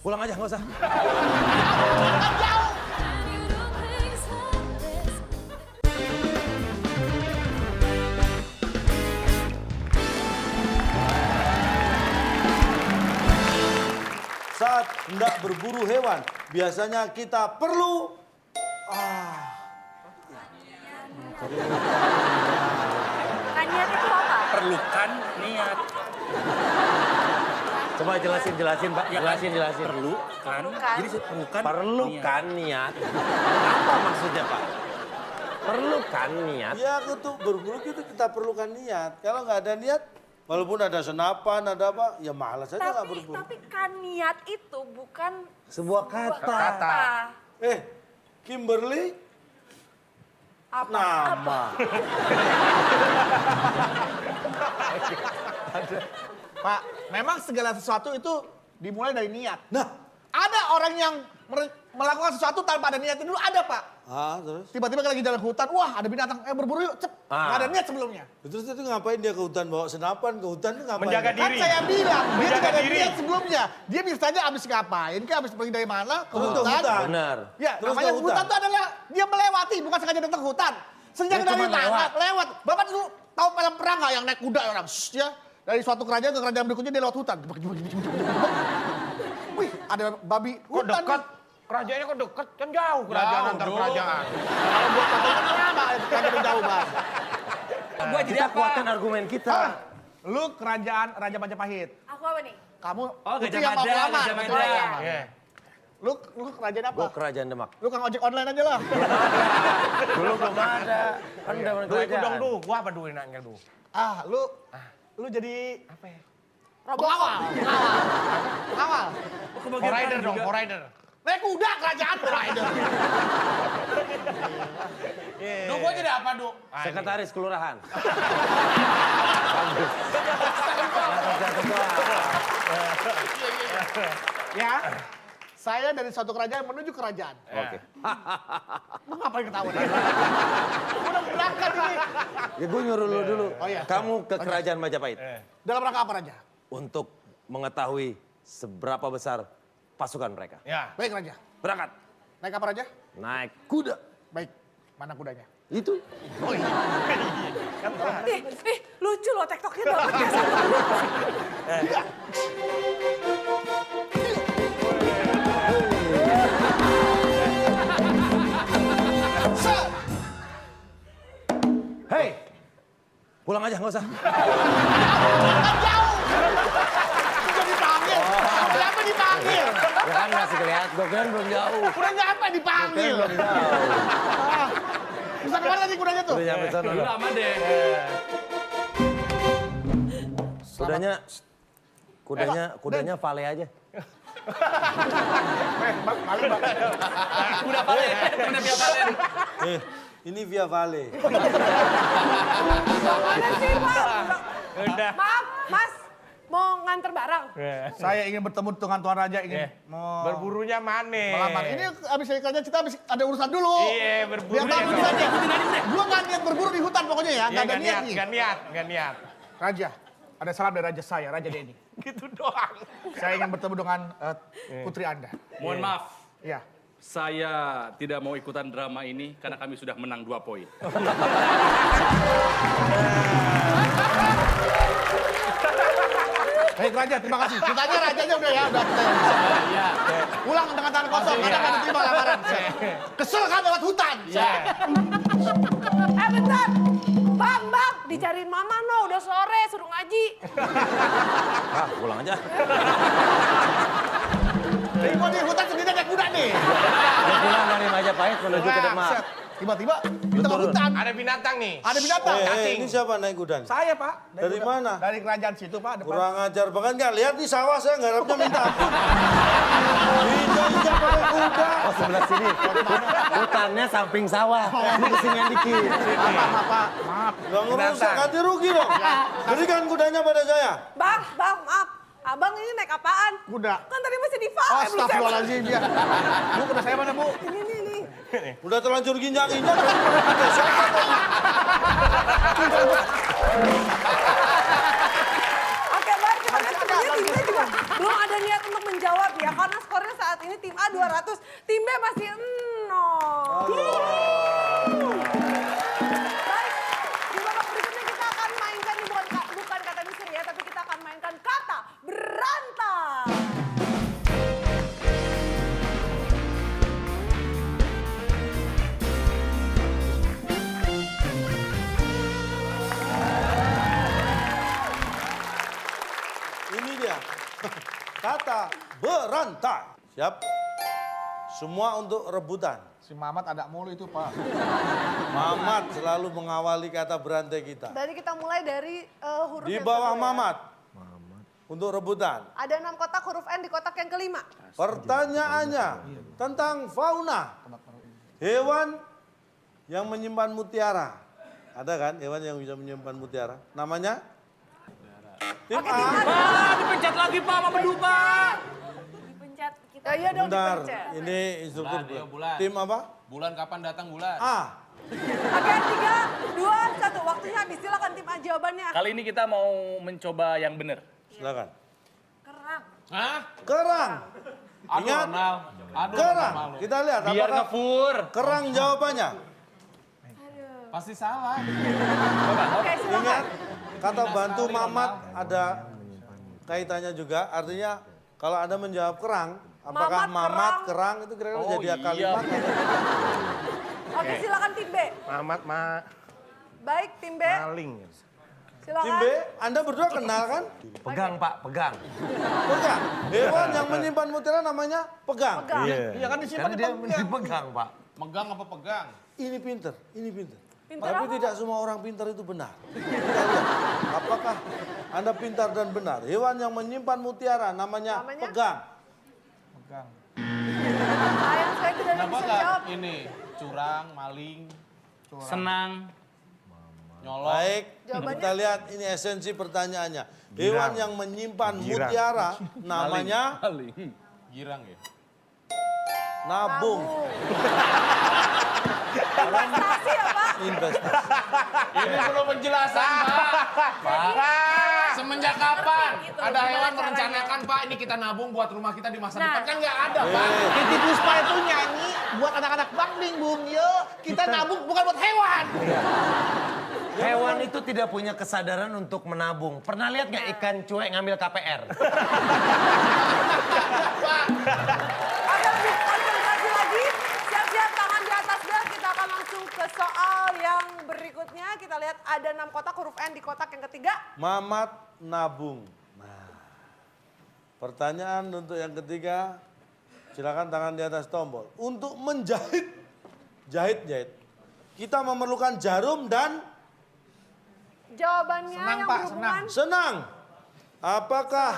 pulang aja nggak usah. Saat hendak berburu hewan, biasanya kita perlu niat itu apa? Perlukan niat. Coba jelasin Pak. Jelasin. Perlukan. Jadi perlukan. Perlukan niat. Apa maksudnya Pak? Perlukan niat. ya untuk berburu kita perlukan niat. Kalau nggak ada niat, walaupun ada senapan, ada apa, ya malas aja nggak berburu. Tapi kan niat itu bukan Sebuah kata. Kimberly, nama. Pak, memang segala sesuatu itu dimulai dari niat. Nah, Ada orang yang melakukan sesuatu tanpa ada niat dulu, ada Pak. Terus? Tiba-tiba lagi jalan ke hutan, wah ada binatang, berburu yuk, cep. Nggak ada niat sebelumnya. Terus itu ngapain dia ke hutan bawa senapan ke hutan itu ngapain? Menjaga Kan diri. saya bilang, dia Menjaga tidak ada diri. niat sebelumnya. Dia misalnya habis ngapain, ke habis pergi dari mana, ke Terus ke hutan. hutan. Benar. Ya, Terus namanya ke hutan hutan. itu adalah dia melewati, bukan sengaja datang ke hutan. Sengaja Dia dari cuma mana? lewat. Lewat. Bapak tuh tahu film perang nggak yang naik kuda ya orang? Shh, ya. Dari suatu kerajaan ke kerajaan berikutnya dia lewat hutan. Wih, ada babi hutan. dekat? Kerajaannya kok deket? Kan jauh kerajaan Jauh, antar bro. kerajaan. Kalau buat tontonan lama, kerajaan jauh banget. Gua jadi Kita apa? kuatkan argumen kita. Lu kerajaan Raja Majapahit. aku apa nih? Kamu Gajah putri yang mau Mada, pelamar. Gajah Mada. putri yang mau Iya. pelamar. Lu kerajaan apa? Gua kerajaan Demak. Lu kan ojek online aja lah. Dulu belum ada. Kan udah kerajaan. Gua apa duit nanya du? Lu jadi apa ya? Robot. Pengawal. Rider dong, rider. Naik kuda kerajaan rider. Du, gua jadi apa du? Sekretaris kelurahan. Ya. Saya dari suatu kerajaan menuju kerajaan. Oke. Lu ngapain ketawa? Udah berangkat ini. Ya gue nyuruh lu dulu. Oh, iya. Kamu ke kerajaan Majapahit. Dalam rangka apa Raja? Untuk mengetahui seberapa besar pasukan mereka. Ya. Baik Raja. Berangkat. Naik apa Raja? Naik kuda. Baik. Mana kudanya? Itu. Lucu loh TikToknya dapat ya satu menit. Hei, pulang aja nggak usah. Udah dipanggil. Kenapa dipanggil? Ya kan masih kelihatan, gue kan belum jauh. Udah nyampe dipanggil. Bisa kemana tadi kudanya tuh? Udah nyampe sana. Udah aman deh. Kudanya Vale aja. Udah Vale, udah Via Valen. Ini Via Vale. Mana sih, Pak? Maaf, Mas. Mau nganter barang? Saya ingin bertemu dengan Tuan Raja, ingin mau Berburunya mana? melamar. Ini abis dari kerja kita ada urusan dulu. Iya, berburu Biar tahu ya. dulu aja. Gua nggak niat berburu di hutan pokoknya ya. Nggak ada niat nih. Nggak niat. Raja, ada salam dari Raja saya, Raja Denny. Gitu doang. Saya ingin bertemu dengan putri Anda. Mohon maaf, Iya. saya tidak mau ikutan drama ini karena kami sudah menang 2 poin. Baik Raja, terima kasih. Kita aja Rajanya udah ya, udah kita. Iya. Pulang dengan tangan kosong, karena nggak diterima lamaran. Kesel kan lewat hutan. Bentar. Bang, dicariin mama no, udah sore, suruh ngaji. Ah, pulang aja. Jadi mau di hutan sendiri naik kuda nih. Dia pulang dari Majapahit menuju ke Demak. Set. Tiba-tiba di tengah hutan Ada binatang nih. ada binatang. Ini siapa naik kuda? Saya Pak. Dari mana? Dari kerajaan situ Pak. Depan. Kurang ajar, bahkan nggak lihat di sawah saya garapnya minta ampun. Injak-injak pakai kuda. Oh, sebelah sini. Hutannya samping sawah. Ini kesinian dikit. Maaf Pak, maaf. Nggak ngerusak, ganti rugi dong. Berikan kudanya pada saya. Bang, maaf. Abang ini naik apaan? Kuda. Kan tadi masih di Vale. Astagfirullahaladzim dia. Bu, kuda saya mana Bu? Ini. Udah terlanjur ginjak-injak. Oke, baik. Kita lihat sebenarnya timnya juga belum ada niat untuk menjawab ya. Karena skornya saat ini tim A 200, tim B masih 0. Baik, di babak berikutnya kita akan mainkan ini bukan kata misteri ya, tapi kita akan mainkan kata berantai. Ini dia. Kata berantai. Siap? Semua untuk rebutan. Si Mamat ada mulu itu Pak. Mamat selalu mengawali kata berantai kita. Berarti kita mulai dari huruf Di yang bawah kedua ya. Mamat. Untuk rebutan. Ada 6 kotak huruf N di kotak yang kelima. Pertanyaannya tentang fauna. Hewan yang menyimpan mutiara. Ada kan hewan yang bisa menyimpan mutiara? Namanya? Tim Oke, A. tim A. Dipencet lagi Pak sama Bedupa. Dipencet kita. Ya, iya dong Bentar, dipencet. ini instruktur. Bulan, iya, bulan. Tim apa? Bulan kapan datang bulan? A. Oke, 3, 2, 1. Waktunya habis. Silakan tim A jawabannya. Kali ini kita mau mencoba yang benar. Silakan. Kerang. Hah? Kerang. Aduh, Ingat? Ronald. Aduh, Kerang. Ronald. Kita lihat Biar apakah ngefur. kerang jawabannya. Pasti salah. Oke, silakan. Ingat, kata Bina bantu sekali, Mamat Ronald. ada kaitannya juga. Artinya kalau Anda menjawab kerang, apakah Mamat, Mamat kerang itu kira-kira Oh, jadi iya. kalimat? Oke, silakan tim B. Mamat Baik, tim B. maling. Silakan. Tim B, Anda berdua kenal kan? Pegang, Pak, pegang. Pegang. Hewan yang menyimpan mutiara namanya pegang. Pegang. Iya kan disimpan Karena di dia bawah. dipegang, Pak. Megang apa pegang? Ini pinter, ini pinter. Pinter Tapi apa? tidak semua orang pintar itu benar. Kita lihat, apakah Anda pintar dan benar? Hewan yang menyimpan mutiara namanya Namanya? pegang. Pegang. Sayang saya tidak ada yang Kenapa bisa nggak jawab. ini curang, maling, Senang. nyolong? Baik, Jawabannya? kita lihat ini esensi pertanyaannya. Hewan yang menyimpan mutiara namanya Girang ya? nabung. Investasi ya, Pak? Investasi. Ini perlu penjelasan, Pak. Semenjak kapan Gitu, ada gimana hewan caranya? merencanakan, Pak, ini kita nabung buat rumah kita di masa Nah. depan? Kan nggak ada, Pak. Titi Puspa itu nyanyi buat anak-anak Bangling, Bung. Yuk, kita nabung bukan buat hewan. Hewan itu tidak punya kesadaran untuk menabung. Pernah lihat nggak ikan cuek ngambil KPR? Oke, lebih konsentrasi lagi. Siap-siap tangan di atas bel. Kita akan langsung ke soal yang berikutnya. Kita lihat ada 6 kotak huruf N di kotak yang ketiga. Mamat nabung. Nah, pertanyaan untuk yang ketiga, silakan tangan di atas tombol. Untuk menjahit, jahit, kita memerlukan jarum dan Jawabannya Senang, yang Pak, berhubungan. senang. Apakah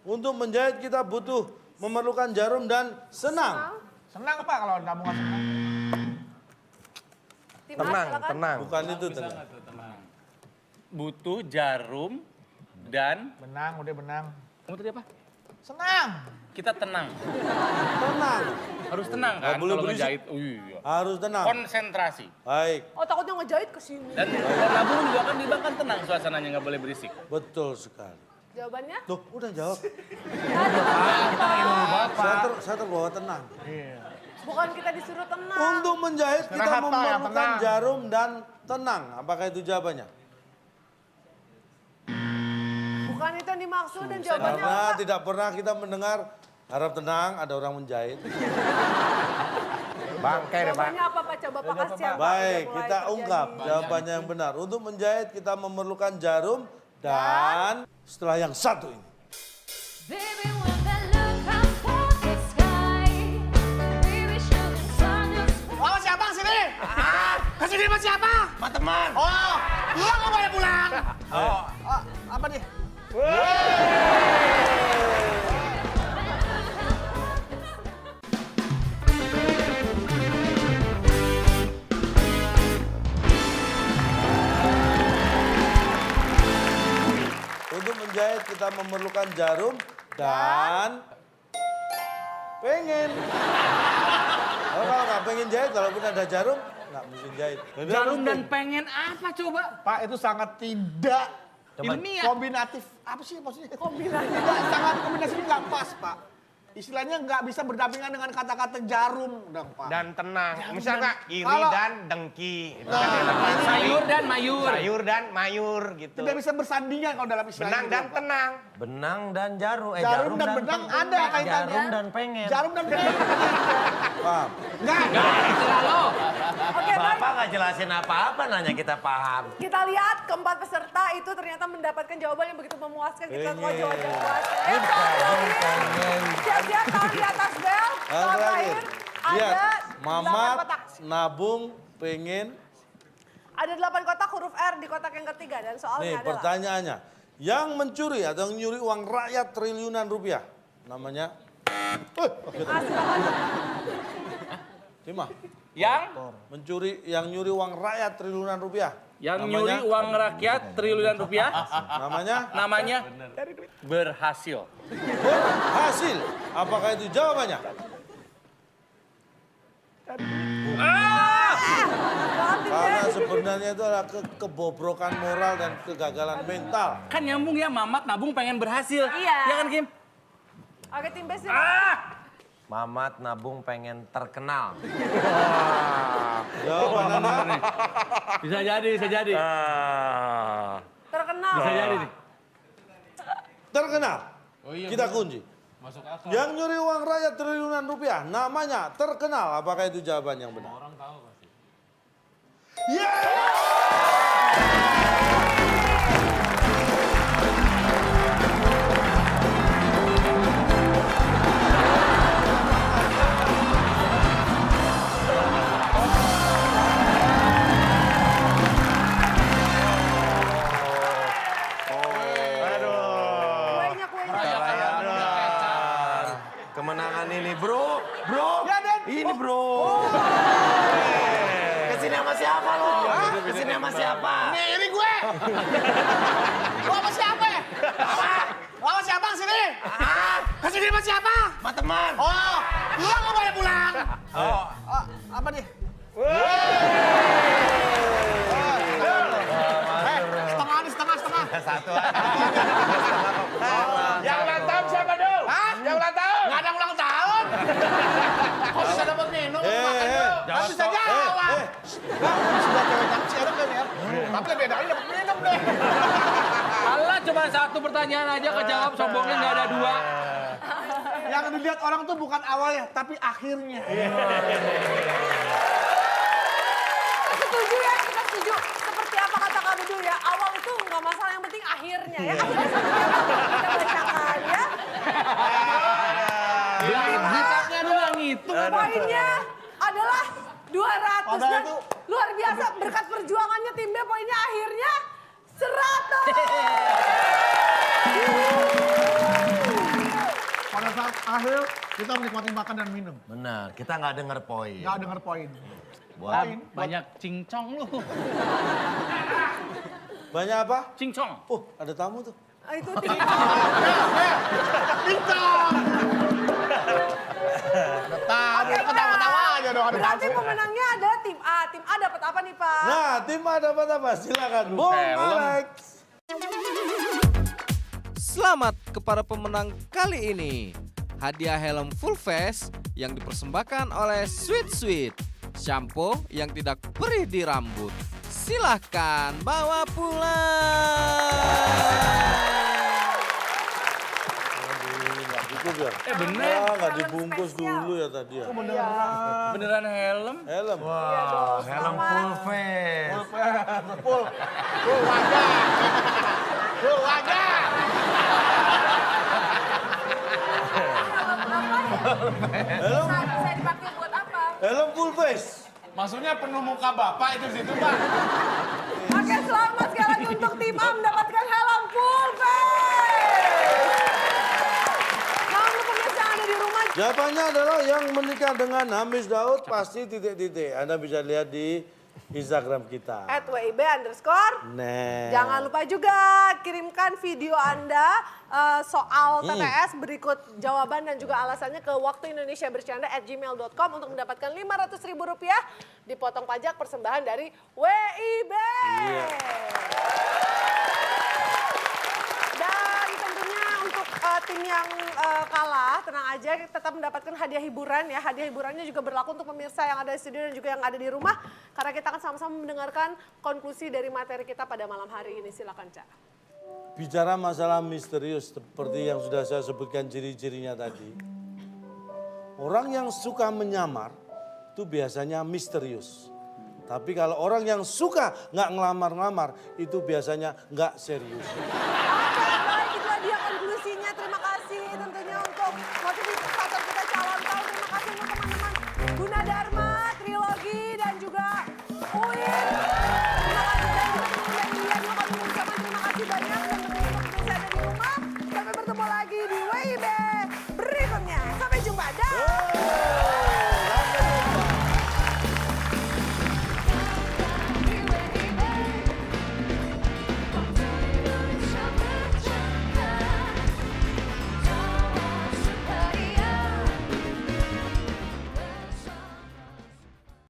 untuk menjahit kita butuh memerlukan jarum dan senang? Senang, Pak, kalau nabung nggak senang. Timnas, silakan. Bukan itu tenang. Butuh jarum dan Benang, udah benang. kamu tadi apa? Senang. Kita tenang. Tenang. Harus tenang Nggak kan boleh kalau berisik. ngejahit. Oh iya. Harus tenang. Konsentrasi. Baik, Oh, takutnya ngejahit ke sini. Dan kalau nabung juga kan di bank kan tenang suasananya, nggak boleh berisik. betul sekali. Jawabannya? Tuh, udah jawab. Tadi. Saya terbawa tenang. Bukan kita disuruh tenang. Untuk menjahit kita Rehat, Pak, yang memerlukan tenang. jarum dan tenang. Apakah itu jawabannya? Bukan itu yang dimaksud dan jawabannya Karena apa? tidak pernah kita mendengar harap tenang ada orang menjahit. Bangke deh, Pak. Jawabannya apa Pak? Coba Pak kasihan Pak. Baik, Udah mulai kita terjadi. ungkap jawabannya yang benar. Untuk menjahit kita memerlukan jarum dan setelah yang satu ini. Baby, when the look up at the sky, baby, shooting stars. Oh, siapa sini? Kesini sama siapa? Pak teman. Oh, lu nggak boleh pulang. Oh, apa nih? Untuk menjahit kita memerlukan jarum dan pengen. Kalau nggak pengen jahit, walaupun ada jarum, nggak mungkin jahit. Jarum dan pengen apa coba? Pak, itu sangat tidak Ilmiah. kombinatif. Apa sih maksudnya? Kombinatif. Tidak, sangat kombinasinya nggak pas, Pak. Istilahnya nggak bisa berdampingan dengan kata-kata jarum dong, Pak. Dan tenang. Misalnya iri Kalau- dan dengki. Itu Nah, kan dalam bahasa Sayur Inggris. dan mayur. Sayur dan mayur gitu. tidak bisa bersandingan kalau dalam istilah Benang itu, dan Pak. tenang. Benang dan jarum. Jarum dan benang ada kaitannya. Jarum dan pengen. Jarum dan pengen. Paham? Nggak. Oke, baik. Bapak nggak jelasin apa-apa, nanya kita paham. Kita lihat keempat peserta itu ternyata mendapatkan jawaban yang begitu memuaskan. Kita tahu Pengen. jawaban yang memuaskan. Siap-siap tahu di atas bel. Yang Soal terakhir, terakhir lihat. ada 8 Mamat, kotak. nabung, pengen. Ada 8 kotak huruf R di kotak yang ketiga dan soalnya Nih adalah pertanyaannya. Yang mencuri atau nyuri uang rakyat triliunan rupiah. Namanya? silakan. Cima. Yang Nyuri uang rakyat triliunan rupiah. nyuri uang rakyat triliunan rupiah Namanya? namanya berhasil. Berhasil. Apakah itu jawabannya? Karena sebenarnya itu adalah kebobrokan moral dan kegagalan mental. Kan nyambung ya, Mamat nabung pengen berhasil. Iya. Ya kan Kim? Oke, tim B silakan. Mamat nabung pengen terkenal. Jawaban Anda? Bisa jadi, bisa jadi. Terkenal. Bisa jadi nih. Terkenal. Oh iya, Kita kunci. masuk akal. Yang nyuri uang rakyat triliunan rupiah namanya terkenal. Apakah itu jawaban yang benar? Orang tahu pasti. Kuenya. Kemenangan ini, bro. Bro. Ya, Dan. Ini, bro. Kesini sama siapa lo? Kesini sama siapa? Ini gue. Lu sama siapa ya? Lu sama siapa sini? Kesini sama siapa? Sama teman. Oh, lu nggak boleh pulang. Oh, apa nih? Setengah nih, setengah. Satu aja. Tapi beda kali dapat minum deh. Alah cuma satu pertanyaan aja kejawab, sombongnya nggak ada dua. Yang dilihat orang tuh bukan awalnya, tapi akhirnya. Setuju ya, kita setuju. Seperti apa kata Kak Bedul ya, awal itu nggak masalah, yang penting akhirnya ya. Akhirnya seperti apa kita bacakan ya. Hikapnya doang itu. Poinnya adalah 200 Padahal dan itu- luar biasa berkat perjuangannya tim B, poinnya akhirnya 100. Pada saat akhir, kita menikmati makan dan minum. Benar, kita nggak dengar poin. Nggak dengar poin. Buat Banyak cincong lu. Banyak apa? Cincong. Oh, ada tamu tuh. Itu tim Tahu, ketawa-ketawa aja dong. Ada Berarti tamu. pemenangnya adalah tim A. Tim A dapat apa nih Pak? Nah, tim A dapat apa? Silakan, Bung Helm. Alex. Selamat kepada pemenang kali ini. Hadiah helm full face yang dipersembahkan oleh Sweet Sweet. Shampoo yang tidak perih di rambut. Silahkan bawa pulang. Nggak cukup ya? Bener. Nggak dibungkus dulu ya tadi ya. Beneran helm. Helm. Wah, helm full face. Full wajah. Full wajah. Bisa dipakai buat apa? Helm full face. Maksudnya penuh muka bapak itu di situ pak. Oke, selamat sekali lagi untuk tim A mendapatkan helm full face. Nah, untuk pemirsa yang ada di rumah, Jawabannya adalah yang menikah dengan Hamis Daud pasti titik-titik. Anda bisa lihat di Instagram kita. @wib_. Nah. Jangan lupa juga kirimkan video Anda soal TTS berikut jawaban dan juga alasannya ke waktuindonesiabercanda@gmail.com untuk mendapatkan Rp500.000 dipotong pajak persembahan dari WIB. Dan tentunya untuk tim yang kalah, tenang aja, tetap mendapatkan hadiah hiburan ya. Hadiah hiburannya juga berlaku untuk pemirsa yang ada di studio dan juga yang ada di rumah. Karena kita akan sama-sama mendengarkan konklusi dari materi kita pada malam hari ini. Silakan, Cak. Bicara masalah misterius seperti yang sudah saya sebutkan ciri-cirinya tadi. Orang yang suka menyamar itu biasanya misterius. Tapi kalau orang yang suka nggak ngelamar-ngelamar itu biasanya nggak serius. Oke, baik.